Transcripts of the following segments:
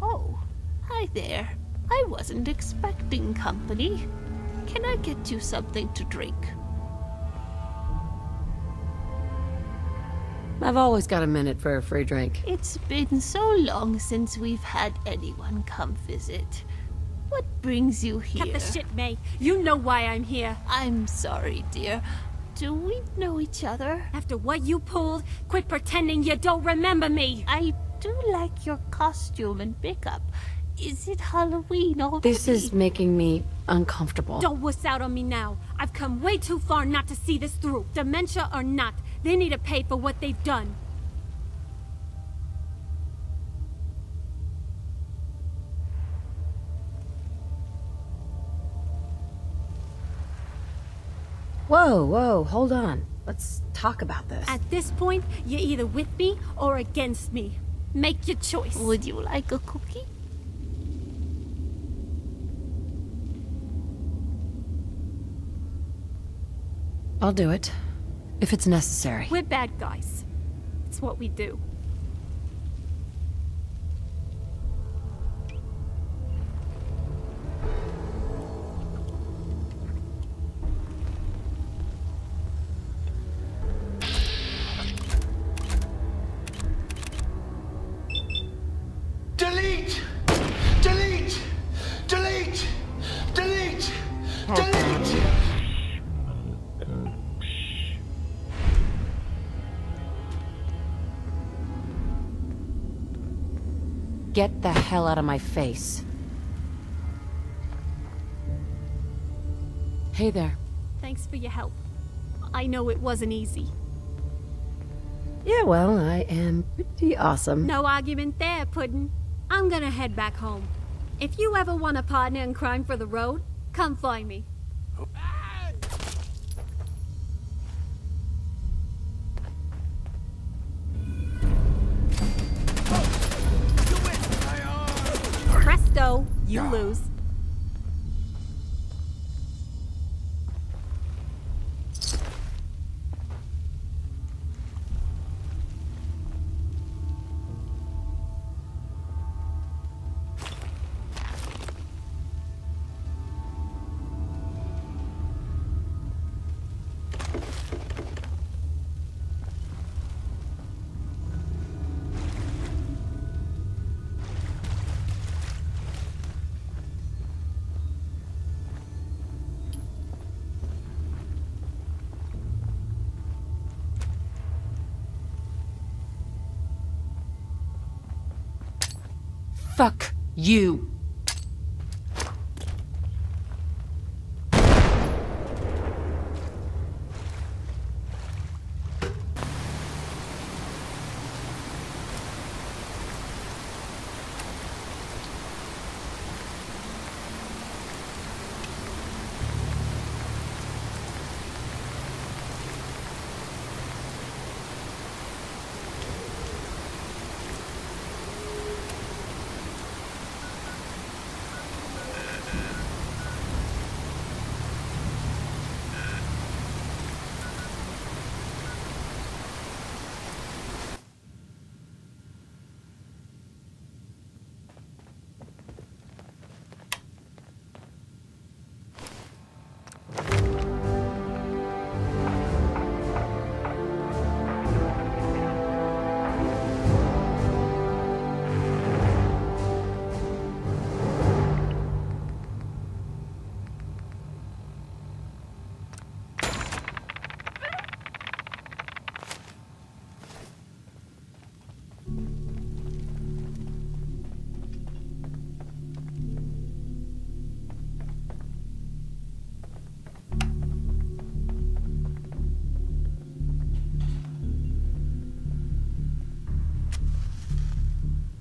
Oh, hi there. I wasn't expecting company. Can I get you something to drink? I've always got a minute for a free drink. It's been so long since we've had anyone come visit. What brings you here? Cut the shit, May. You know why I'm here. I'm sorry, dear. Do we know each other? After what you pulled, quit pretending you don't remember me. I do like your costume and makeup. Is it Halloween already? This is making me uncomfortable. Don't wuss out on me now. I've come way too far not to see this through. Dementia or not, they need to pay for what they've done. Whoa, hold on. Let's talk about this. At this point, you're either with me or against me. Make your choice. Would you like a cookie? I'll do it. If it's necessary. We're bad guys. It's what we do. Delete! Delete! Delete! Delete! Delete! Get the hell out of my face. Hey there. Thanks for your help. I know it wasn't easy. Yeah, well, I am pretty awesome. No argument there, Puddin'. I'm gonna head back home. If you ever want a partner in crime for the road, come find me. Presto, you lose. Fuck you.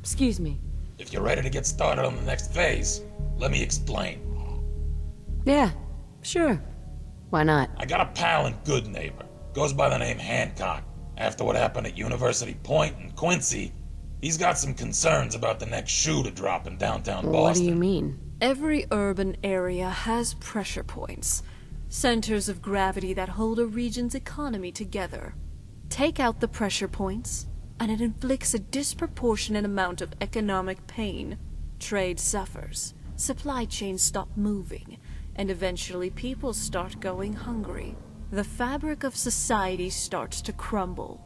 Excuse me. If you're ready to get started on the next phase, let me explain. Yeah, sure. Why not? I got a pal and good neighbor. Goes by the name Hancock. After what happened at University Point in Quincy, he's got some concerns about the next shoe to drop in downtown Boston. What do you mean? Every urban area has pressure points. Centers of gravity that hold a region's economy together. Take out the pressure points, and it inflicts a disproportionate amount of economic pain. Trade suffers, supply chains stop moving, and eventually people start going hungry. The fabric of society starts to crumble.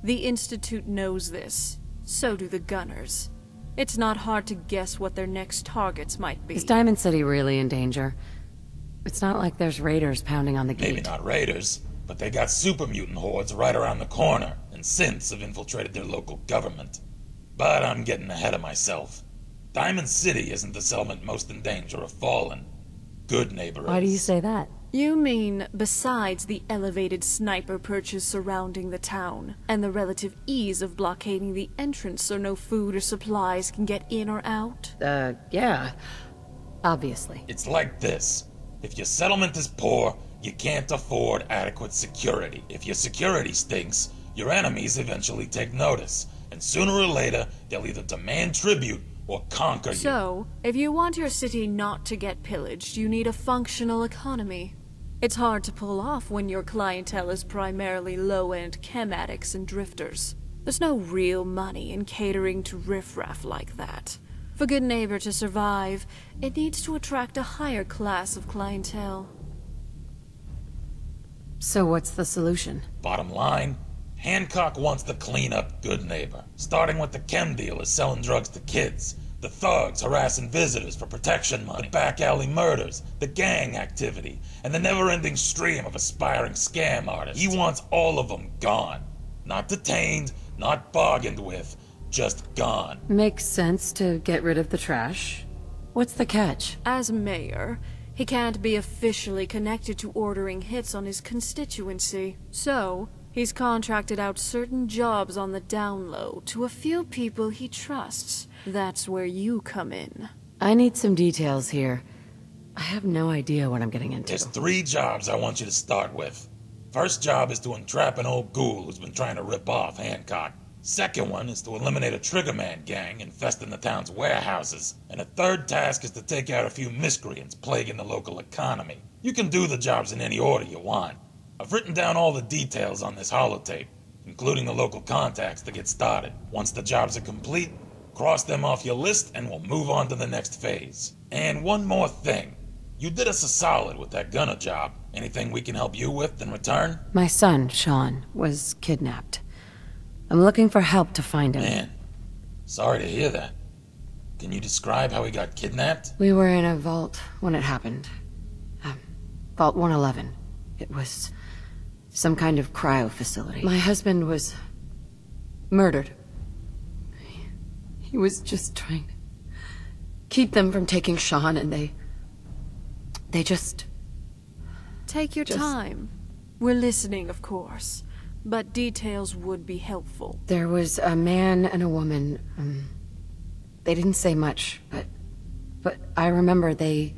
The Institute knows this, so do the Gunners. It's not hard to guess what their next targets might be. Is Diamond City really in danger? It's not like there's raiders pounding on the gate. Maybe not raiders, but they got super mutant hordes right around the corner, and synths have infiltrated their local government. But I'm getting ahead of myself. Diamond City isn't the settlement most in danger of falling. Good Neighbor is. Why do you say that? You mean besides the elevated sniper perches surrounding the town, and the relative ease of blockading the entrance so no food or supplies can get in or out? Yeah. Obviously. It's like this. If your settlement is poor, you can't afford adequate security. If your security stinks, your enemies eventually take notice, and sooner or later, they'll either demand tribute or conquer you. So, if you want your city not to get pillaged, you need a functional economy. It's hard to pull off when your clientele is primarily low-end chem addicts and drifters. There's no real money in catering to riffraff like that. For Good Neighbor to survive, it needs to attract a higher class of clientele. So what's the solution? Bottom line, Hancock wants to clean up Good Neighbor, starting with the chem dealers selling drugs to kids, the thugs harassing visitors for protection money, the back alley murders, the gang activity, and the never-ending stream of aspiring scam artists. He wants all of them gone. Not detained, not bargained with, just gone. Makes sense to get rid of the trash. What's the catch? As mayor, he can't be officially connected to ordering hits on his constituency. So, he's contracted out certain jobs on the down low to a few people he trusts. That's where you come in. I need some details here. I have no idea what I'm getting into. There's 3 jobs I want you to start with. First job is to entrap an old ghoul who's been trying to rip off Hancock. Second one is to eliminate a Triggerman gang infesting the town's warehouses. And a third task is to take out a few miscreants plaguing the local economy. You can do the jobs in any order you want. I've written down all the details on this holotape, including the local contacts to get started. Once the jobs are complete, cross them off your list and we'll move on to the next phase. And one more thing. You did us a solid with that gunner job. Anything we can help you with in return? My son, Sean, was kidnapped. I'm looking for help to find him. Man, sorry to hear that. Can you describe how he got kidnapped? We were in a vault when it happened. Vault 111. It was some kind of cryo facility. My husband was murdered. He was just trying to keep them from taking Sean, and they just... Take your time. We're listening, of course, but details would be helpful. There was a man and a woman. They didn't say much, but I remember they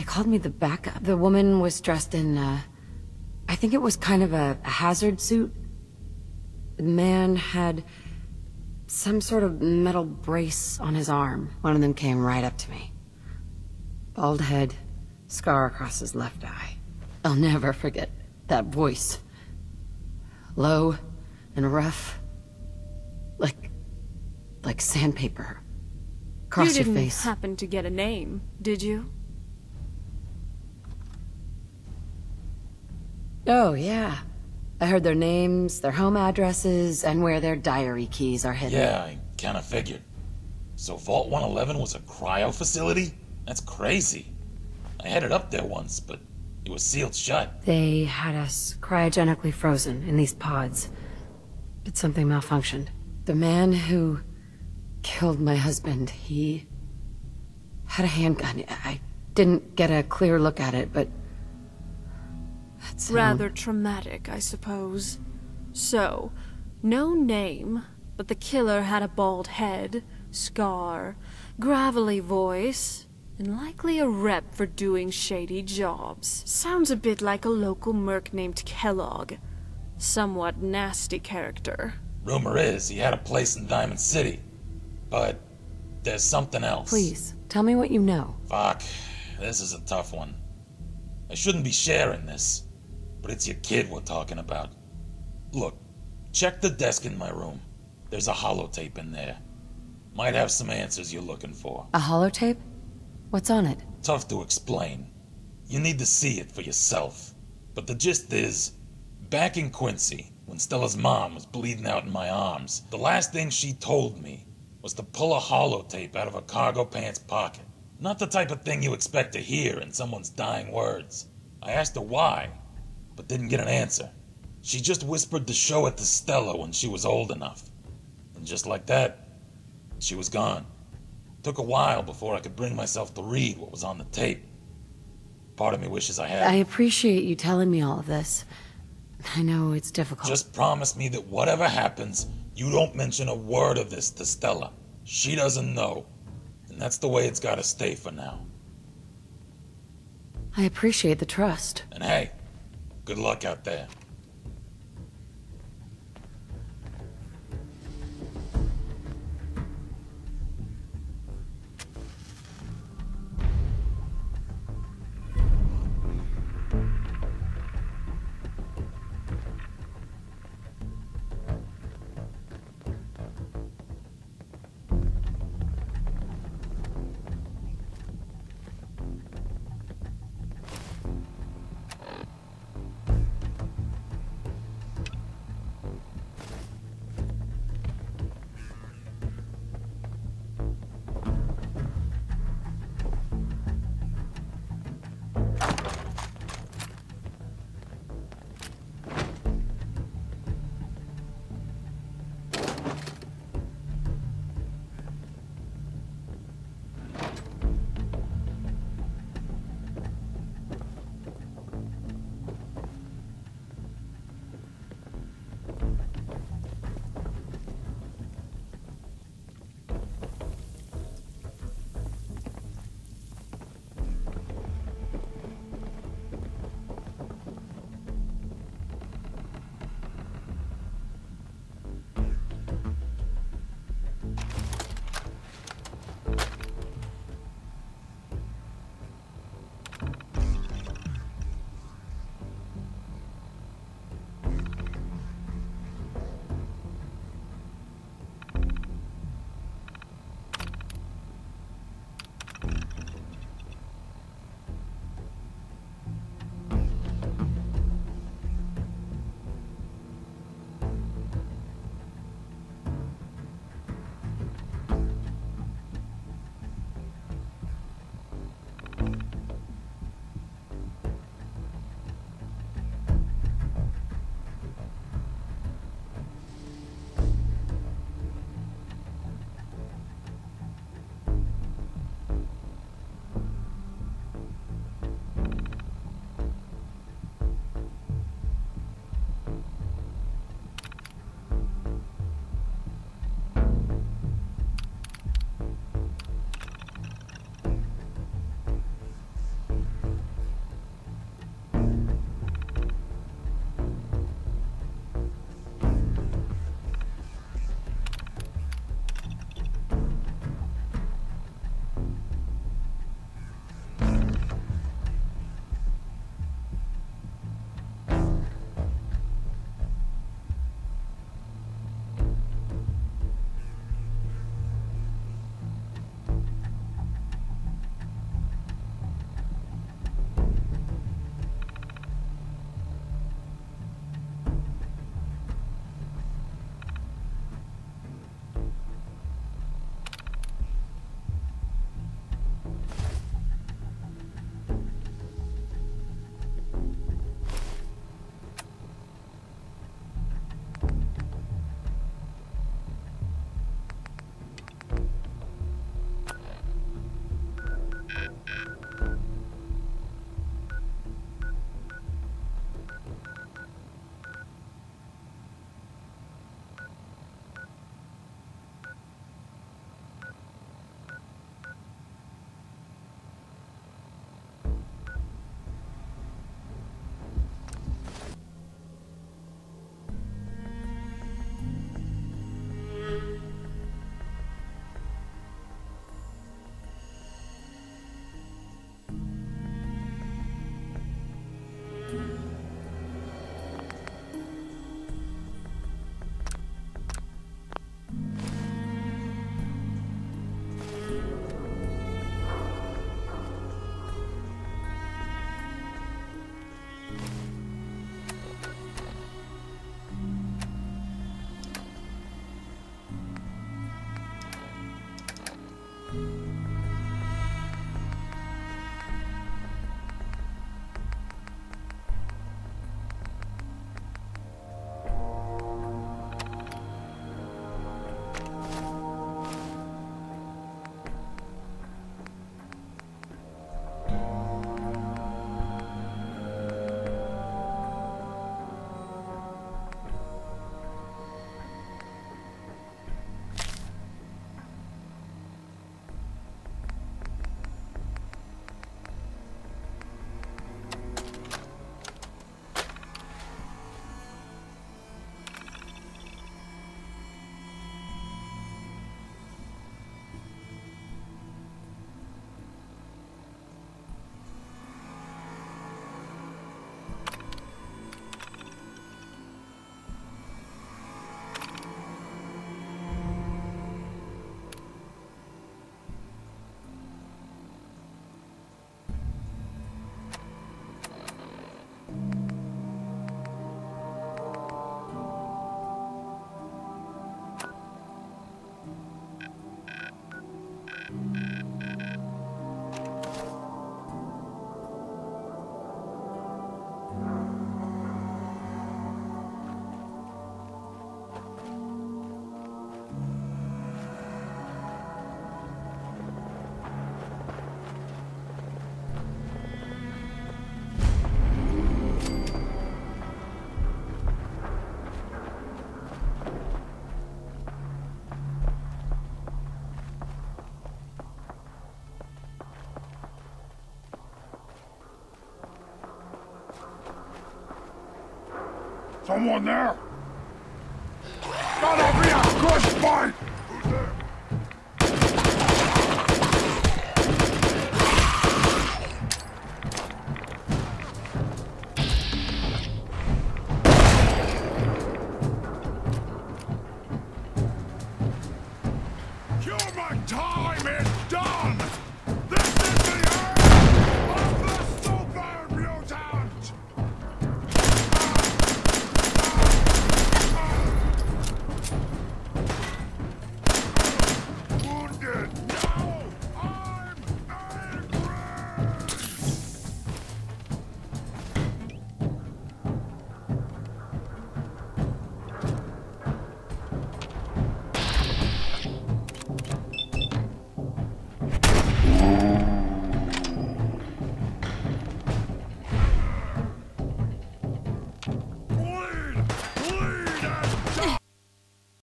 called me the backup. The woman was dressed in, I think it was kind of a hazard suit. The man had some sort of metal brace on his arm. One of them came right up to me. Bald head, scar across his left eye. I'll never forget that voice. Low and rough. Like sandpaper. Across your You didn't face. happen to get a name, did you? Oh, yeah. I heard their names, their home addresses, and where their diary keys are hidden. Yeah, I kinda figured. So Vault 111 was a cryo facility? That's crazy. I headed up there once, but it was sealed shut. They had us cryogenically frozen in these pods. But something malfunctioned. The man who killed my husband, he had a handgun. I didn't get a clear look at it, but... That's Rather traumatic, I suppose. So, no name, but the killer had a bald head, scar, gravelly voice, and likely a rep for doing shady jobs. Sounds a bit like a local merc named Kellogg. Somewhat nasty character. Rumor is he had a place in Diamond City. But there's something else. Please, tell me what you know. Fuck, this is a tough one. I shouldn't be sharing this, but it's your kid we're talking about. Look, Check the desk in my room. There's a holotape in there. Might have some answers you're looking for. A holotape? What's on it? Tough to explain. You need to see it for yourself. But the gist is, back in Quincy, when Stella's mom was bleeding out in my arms, the last thing she told me was to pull a holotape out of her cargo pants pocket. Not the type of thing you expect to hear in someone's dying words. I asked her why, but didn't get an answer. She just whispered to show it to Stella when she was old enough. And just like that, she was gone. Took a while before I could bring myself to read what was on the tape. Part of me wishes I had. I appreciate you telling me all of this. I know it's difficult. Just promise me that whatever happens, you don't mention a word of this to Stella. She doesn't know. And that's the way it's gotta stay for now. I appreciate the trust. And hey, good luck out there. Someone there? That'll be a good fight! Who's there? My time is done!